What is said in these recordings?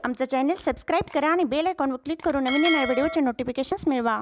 आमचं channel subscribe करा आणि बेल आयकॉनवर क्लिक करून नवीन नवीन व्हिडिओचे नोटिफिकेशन्स मिळवा।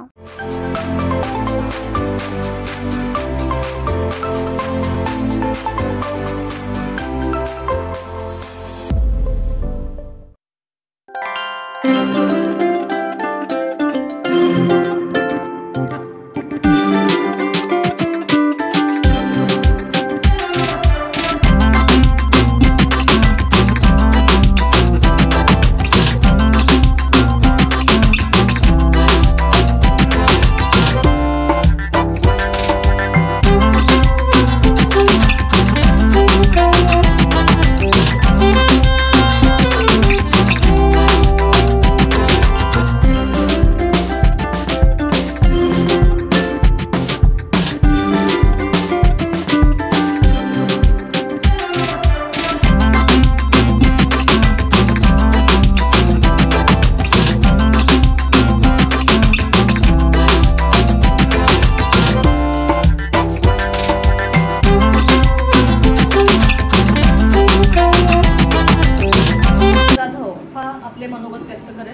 आपले मनोगत व्यक्त करेल।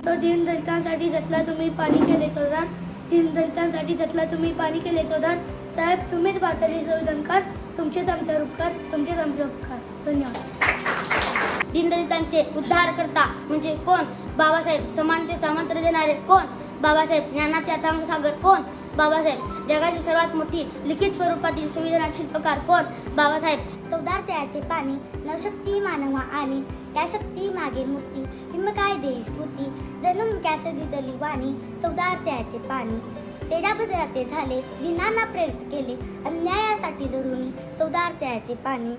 तो दीनदलितांसाठी जतला तुम्ही पाणी केले चोदार, दीनदलितांसाठी जतला तुम्ही पाणी केले चोदार। साहेब तुम्हीच भारताचे संविधानकार, तुमचेच आमचे उपकार, तुमचेच आमचे उपकार। धन्यवाद। दीनदलितांचे उद्धार करता म्हणजे कोण? बाबासाहेब। समानतेचा मंत्र देणारे कोण? बाबासाहेब। ज्ञानाचे अथांग सागर कोण? बाबासाहेब। जगाची सर्वात मोठी लिखित स्वरूपातील संविधानाचे शिल्पकार कोण? बाबासाहेब। चवदार त्याचे पाणी नवशक्ती मानवा आणि या शक्ती मागे मूर्ती हिम्म काय देई स्फूर्ती जन्म कॅसे झिजली वाणी चवदार त्याचे पाणी तेजा बदलाचे झाले दिनांना प्रेरित केले अन्यायासाठी लढून चवदार त्याचे पाणी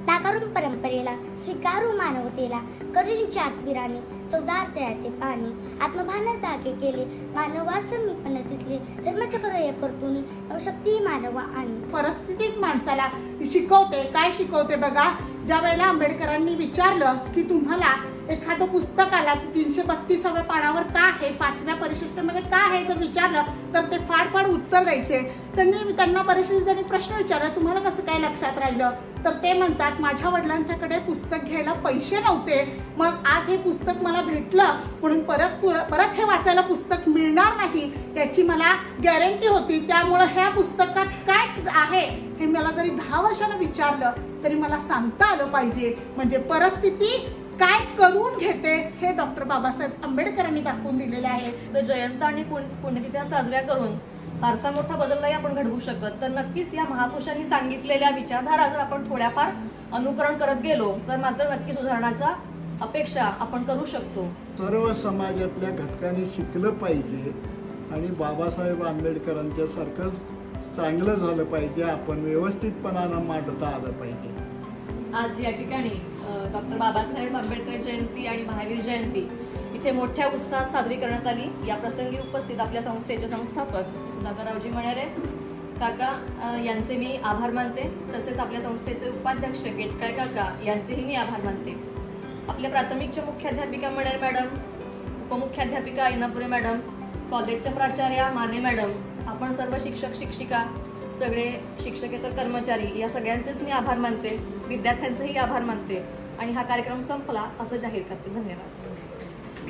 नाकारून परंपरेला स्वीकारू मानवतेला करून वीराने चवदार त्याचे पाणी आत्मभान जागे केले मानवास मीपण तिथले धर्मचक्र या परतुनी नवशक्ती मानवा आणि परिस्थितीच माणसाला शिकवते। काय शिकवते बघा, ज्या वेळेला आंबेडकरांनी विचारलं की तुम्हाला एखादं पुस्तक आला की 332व्या पानावर का आहे, 5व्या परिशिष्टामध्ये का आहे जर विचारलं तर ते फाडफाड उत्तर द्यायचे। त्यांना परिशिष्टाने प्रश्न विचारला तुम्हाला कसं काय लक्षात राहिलं, तर ते म्हणतात माझ्या वडिलांच्याकडे पुस्तक घ्यायला पैसे नव्हते, मग आज हे पुस्तक मला भेटलं म्हणून परत हे वाचायला पुस्तक मिळणार नाही याची मला गॅरंटी होती, त्यामुळे ह्या पुस्तकात काय आहे हे मला जरी 10 वर्षांनी विचारलं तरी मला सांगता आलं पाहिजे। म्हणजे परिस्थिती काय करून घेते हे डॉक्टर बाबासाहेब आंबेडकरांनी दाखवून दिलेले आहे। तर जयंती आणि पुण्यतिथ्या साजऱ्या करून फारसा मोठा बदल नाही आपण घडवू शकत, तर नक्कीच या महापुरुषांनी सांगितलेल्या विचारधारा जर आपण थोड्याफार अनुकरण करत गेलो तर मात्र नक्की सुधारण्याचा अपेक्षा आपण करू शकतो। सर्व समाजातल्या घटकांनी शिकलं पाहिजे आणि बाबासाहेब आंबेडकरांच्या सारखं चांगलं झालं पाहिजे, आपण व्यवस्थितपणानं मांडता आलं पाहिजे। आज या ठिकाणी डॉक्टर बाबासाहेब आंबेडकर जयंती आणि महावीर जयंती इथे मोठ्या उत्साहात साजरी करण्यात आली। या प्रसंगी उपस्थित आपल्या संस्थेचे संस्थापक सुधाकररावजी मणेरे काका यांचे मी आभार मानते, तसेच आपल्या संस्थेचे उपाध्यक्ष केटकाळे काका यांचेही मी आभार मानते। आपल्या प्राथमिकच्या मुख्याध्यापिका मणेरे मॅडम, उपमुख्याध्यापिका इनापुरे मॅडम, कॉलेजच्या प्राचार्या माने मॅडम, आपण सर्व शिक्षक शिक्षिका, सगळे शिक्षकेतर कर्मचारी या सगळ्यांचेच मी आभार मानते, विद्यार्थ्यांचेही आभार मानते आणि हा कार्यक्रम संपला असं जाहीर करते। धन्यवाद।